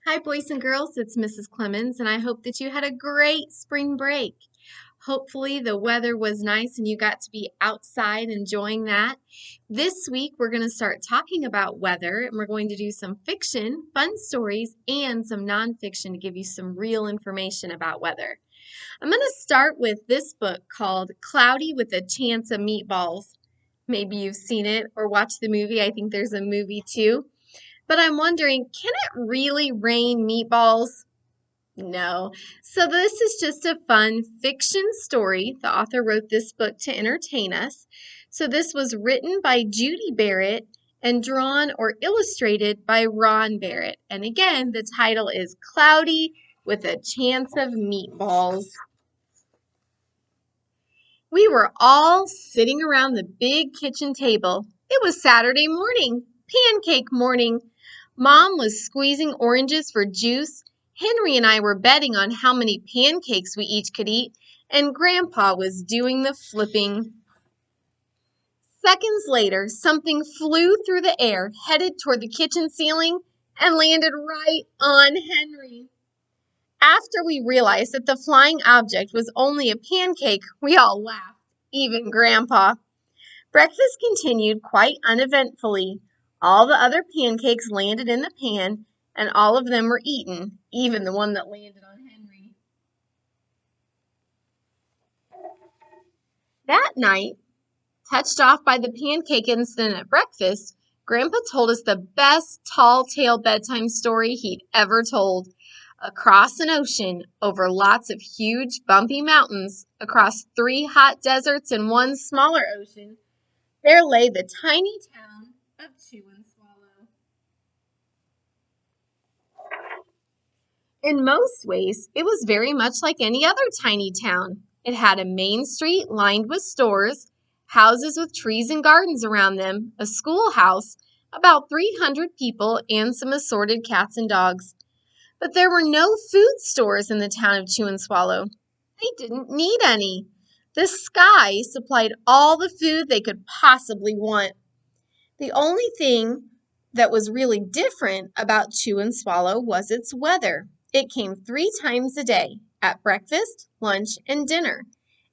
Hi, boys and girls. It's Mrs. Clemens, and I hope that you had a great spring break. Hopefully, the weather was nice and you got to be outside enjoying that. This week, we're going to start talking about weather, and we're going to do some fiction, fun stories, and some nonfiction to give you some real information about weather. I'm going to start with this book called Cloudy with a Chance of Meatballs. Maybe you've seen it or watched the movie. I think there's a movie too. But I'm wondering, can it really rain meatballs? No. So this is just a fun fiction story. The author wrote this book to entertain us. So this was written by Judy Barrett and drawn or illustrated by Ron Barrett. And again, the title is Cloudy with a Chance of Meatballs. We were all sitting around the big kitchen table. It was Saturday morning, pancake morning. Mom was squeezing oranges for juice. Henry and I were betting on how many pancakes we each could eat, and Grandpa was doing the flipping. Seconds later, something flew through the air, headed toward the kitchen ceiling, and landed right on Henry. After we realized that the flying object was only a pancake, we all laughed, even Grandpa. Breakfast continued quite uneventfully. All the other pancakes landed in the pan, and all of them were eaten, even the one that landed on Henry. That night, touched off by the pancake incident at breakfast, Grandpa told us the best tall tale bedtime story he'd ever told. Across an ocean, over lots of huge, bumpy mountains, across 3 hot deserts and 1 smaller ocean, there lay the tiny town of Chew and Swallow. In most ways, it was very much like any other tiny town. It had a main street lined with stores, houses with trees and gardens around them, a schoolhouse, about 300 people, and some assorted cats and dogs. But there were no food stores in the town of Chew and Swallow. They didn't need any. The sky supplied all the food they could possibly want. The only thing that was really different about Chew and Swallow was its weather. It came 3 times a day, at breakfast, lunch, and dinner.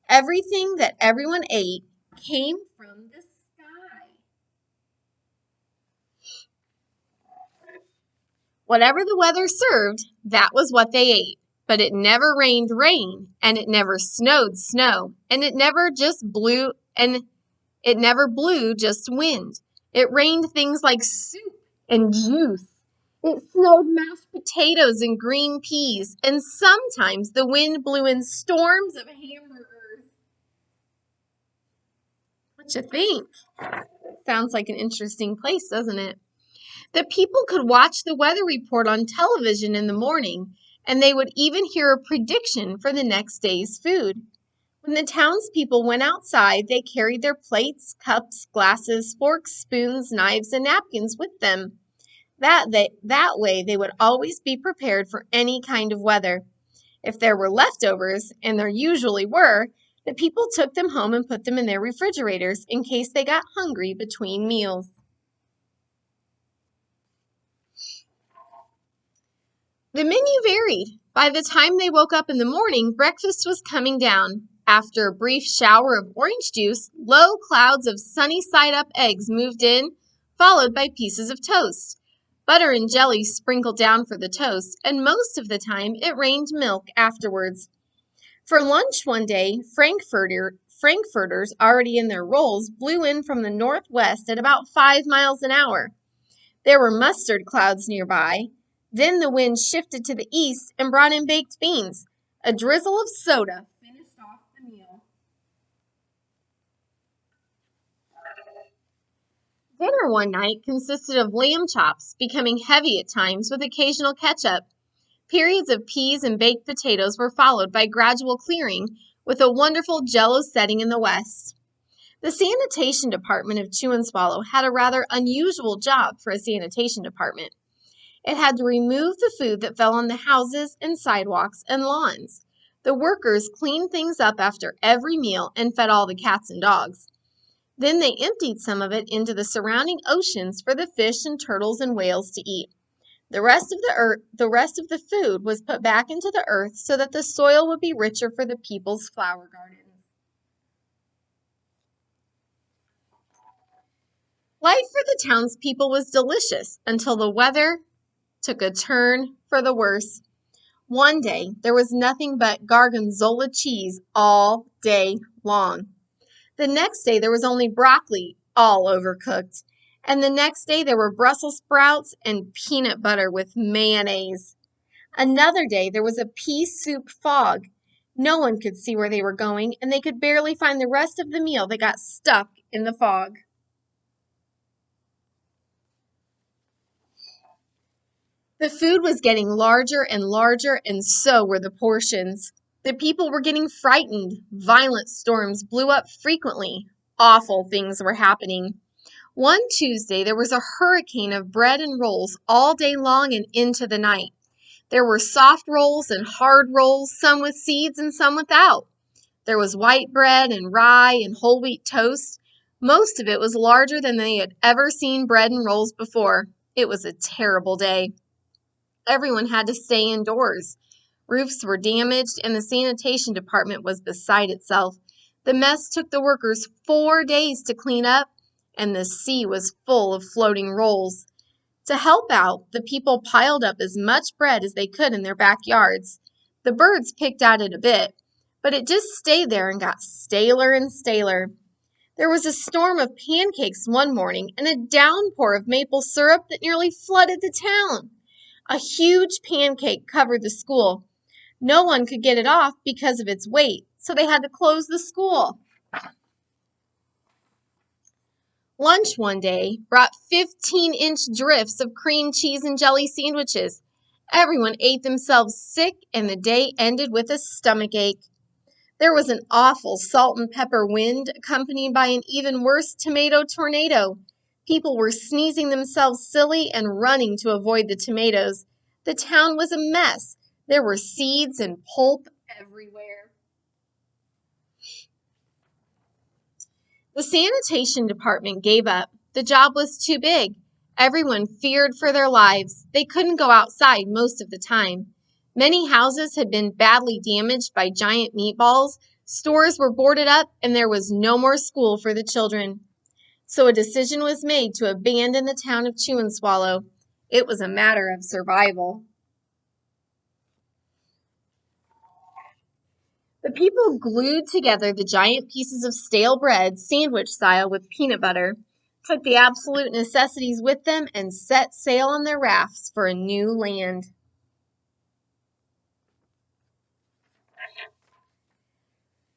Everything that everyone ate came from the sky. Whatever the weather served, that was what they ate. But it never rained rain, and it never snowed snow, and it never blew just wind. It rained things like soup and juice. It snowed mashed potatoes and green peas, and sometimes the wind blew in storms of hamburgers. What you think? Sounds like an interesting place, doesn't it? The people could watch the weather report on television in the morning, and they would even hear a prediction for the next day's food. When the townspeople went outside, they carried their plates, cups, glasses, forks, spoons, knives, and napkins with them. That way, they would always be prepared for any kind of weather. If there were leftovers, and there usually were, the people took them home and put them in their refrigerators in case they got hungry between meals. The menu varied. By the time they woke up in the morning, breakfast was coming down. After a brief shower of orange juice, low clouds of sunny-side-up eggs moved in, followed by pieces of toast. Butter and jelly sprinkled down for the toast, and most of the time it rained milk afterwards. For lunch one day, Frankfurters already in their rolls blew in from the northwest at about 5 miles an hour. There were mustard clouds nearby. Then the wind shifted to the east and brought in baked beans. A drizzle of soda finished off the meal. Dinner one night consisted of lamb chops, becoming heavy at times with occasional ketchup. Periods of peas and baked potatoes were followed by gradual clearing, with a wonderful jello setting in the west. The sanitation department of Chew and Swallow had a rather unusual job for a sanitation department. It had to remove the food that fell on the houses and sidewalks and lawns. The workers cleaned things up after every meal and fed all the cats and dogs. Then they emptied some of it into the surrounding oceans for the fish and turtles and whales to eat. The rest of the food was put back into the earth so that the soil would be richer for the people's flower gardens. Life for the townspeople was delicious until the weather took a turn for the worse. One day there was nothing but gorgonzola cheese all day long. The next day there was only broccoli, all overcooked. And the next day there were Brussels sprouts and peanut butter with mayonnaise. Another day there was a pea soup fog. No one could see where they were going, and they could barely find the rest of the meal that got stuck in the fog. The food was getting larger and larger, and so were the portions. The people were getting frightened. Violent storms blew up frequently. Awful things were happening. One Tuesday, there was a hurricane of bread and rolls all day long and into the night. There were soft rolls and hard rolls, some with seeds and some without. There was white bread and rye and whole wheat toast. Most of it was larger than they had ever seen bread and rolls before. It was a terrible day. Everyone had to stay indoors. Roofs were damaged, and the sanitation department was beside itself. The mess took the workers 4 days to clean up, and the sea was full of floating rolls. To help out, the people piled up as much bread as they could in their backyards. The birds picked at it a bit, but it just stayed there and got staler and staler. There was a storm of pancakes one morning and a downpour of maple syrup that nearly flooded the town. A huge pancake covered the school. No one could get it off because of its weight, so they had to close the school. Lunch one day brought 15-inch drifts of cream cheese and jelly sandwiches. Everyone ate themselves sick, and the day ended with a stomachache. There was an awful salt and pepper wind, accompanied by an even worse tomato tornado. People were sneezing themselves silly and running to avoid the tomatoes. The town was a mess. There were seeds and pulp everywhere. The sanitation department gave up. The job was too big. Everyone feared for their lives. They couldn't go outside most of the time. Many houses had been badly damaged by giant meatballs. Stores were boarded up, and there was no more school for the children. So a decision was made to abandon the town of Chew and Swallow. It was a matter of survival. The people glued together the giant pieces of stale bread, sandwich style, with peanut butter, took the absolute necessities with them, and set sail on their rafts for a new land.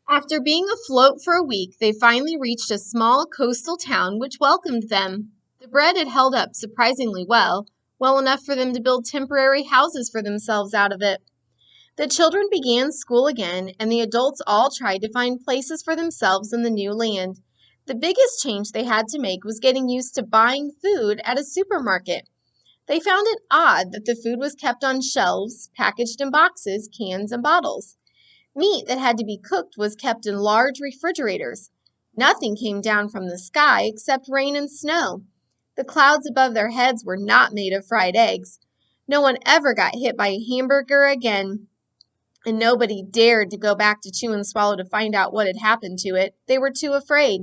After being afloat for a week, they finally reached a small coastal town which welcomed them. The bread had held up surprisingly well enough for them to build temporary houses for themselves out of it. The children began school again, and the adults all tried to find places for themselves in the new land. The biggest change they had to make was getting used to buying food at a supermarket. They found it odd that the food was kept on shelves, packaged in boxes, cans, and bottles. Meat that had to be cooked was kept in large refrigerators. Nothing came down from the sky except rain and snow. The clouds above their heads were not made of fried eggs. No one ever got hit by a hamburger again, and nobody dared to go back to Chew and Swallow to find out what had happened to it. They were too afraid.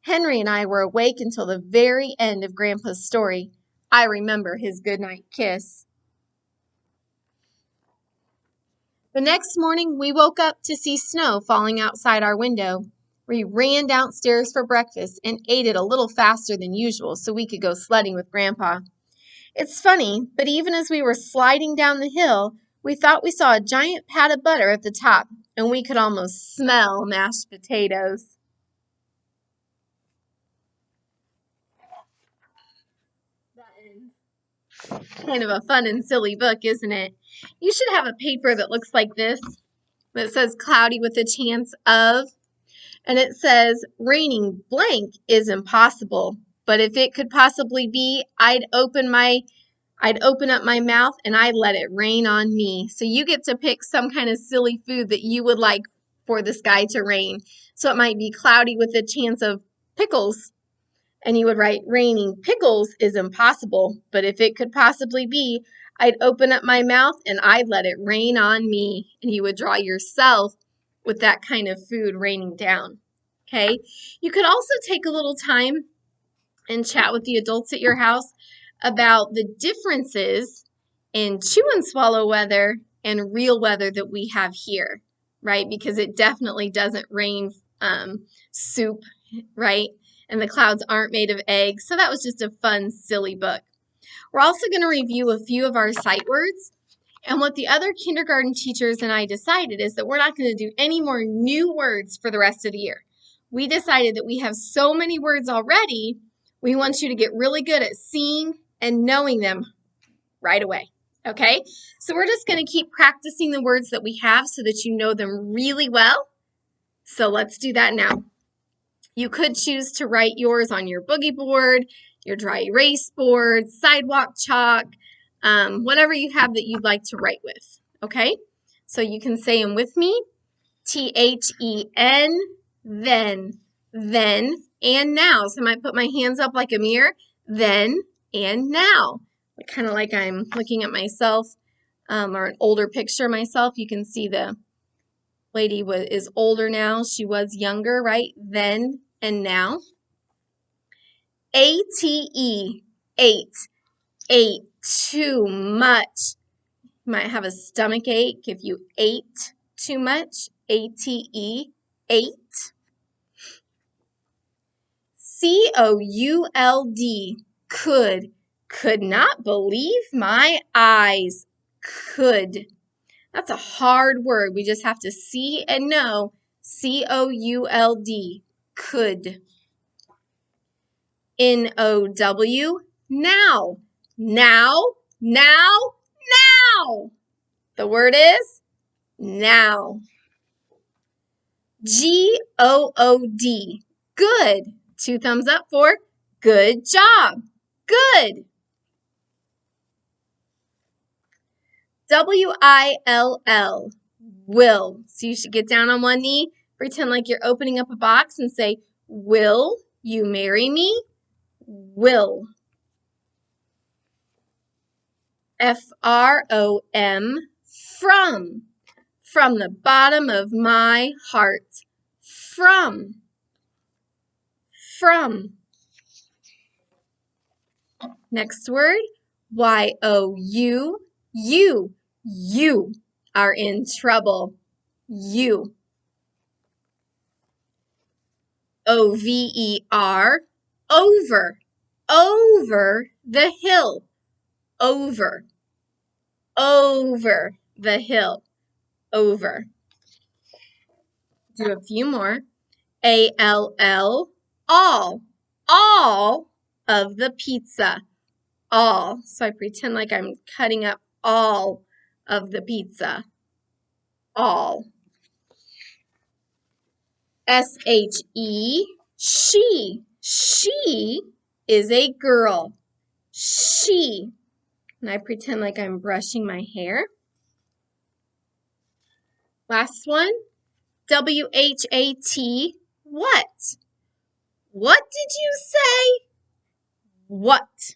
Henry and I were awake until the very end of Grandpa's story. I remember his goodnight kiss. The next morning, we woke up to see snow falling outside our window. We ran downstairs for breakfast and ate it a little faster than usual so we could go sledding with Grandpa. It's funny, but even as we were sliding down the hill, we thought we saw a giant pat of butter at the top, and we could almost smell mashed potatoes. Kind of a fun and silly book, isn't it? You should have a paper that looks like this, that says cloudy with a chance of, and it says raining blank is impossible, but if it could possibly be, I'd open up my mouth and I'd let it rain on me. So you get to pick some kind of silly food that you would like for the sky to rain. So it might be cloudy with a chance of pickles. And you would write, raining pickles is impossible, but if it could possibly be, I'd open up my mouth and I'd let it rain on me. And you would draw yourself with that kind of food raining down. Okay? You could also take a little time and chat with the adults at your house about the differences in chew and swallow weather and real weather that we have here, right? Because it definitely doesn't rain soup, right? And the clouds aren't made of eggs. So that was just a fun, silly book. We're also going to review a few of our sight words. And what the other kindergarten teachers and I decided is that we're not going to do any more new words for the rest of the year. We decided that we have so many words already, we want you to get really good at seeing and knowing them right away. Okay? So we're just going to keep practicing the words that we have so that you know them really well. So let's do that now. You could choose to write yours on your boogie board, your dry erase board, sidewalk chalk, whatever you have that you'd like to write with. Okay? So you can say them with me. T-H-E-N, then, and now. So I might put my hands up like a mirror. Then and now. Kind of like I'm looking at myself or an older picture of myself. You can see the lady is older now. She was younger, right? Then and now. A-T-E, ate, ate too much. You might have a stomach ache if you ate too much. A-T-E, ate. C-O-U-L-D, could not believe my eyes. Could. That's a hard word. We just have to see and know. C-O-U-L-D, could. N-O-W, now. Now, now, now. The word is now. G-O-O-D, good. 2 thumbs up for good job. Good. W-I-L-L, will. So you should get down on one knee, pretend like you're opening up a box and say, will you marry me? Will. F-R-O-M, from. From the bottom of my heart. From. From. Next word, Y-O-U, you. You are in trouble. You. O-V-E-R, over. Over the hill. Over. Over the hill. Over. Do a few more. A-L-L, all. All of the pizza. All. So I pretend like I'm cutting up all of the pizza. All. S-H-E, she. She is a girl. She. And I pretend like I'm brushing my hair. Last one. W-H-A-T, what? What did you say? What?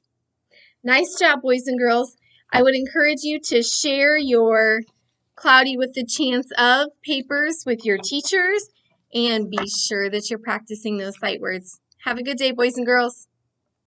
Nice job, boys and girls. I would encourage you to share your Cloudy with the Chance of papers with your teachers and be sure that you're practicing those sight words. Have a good day, boys and girls.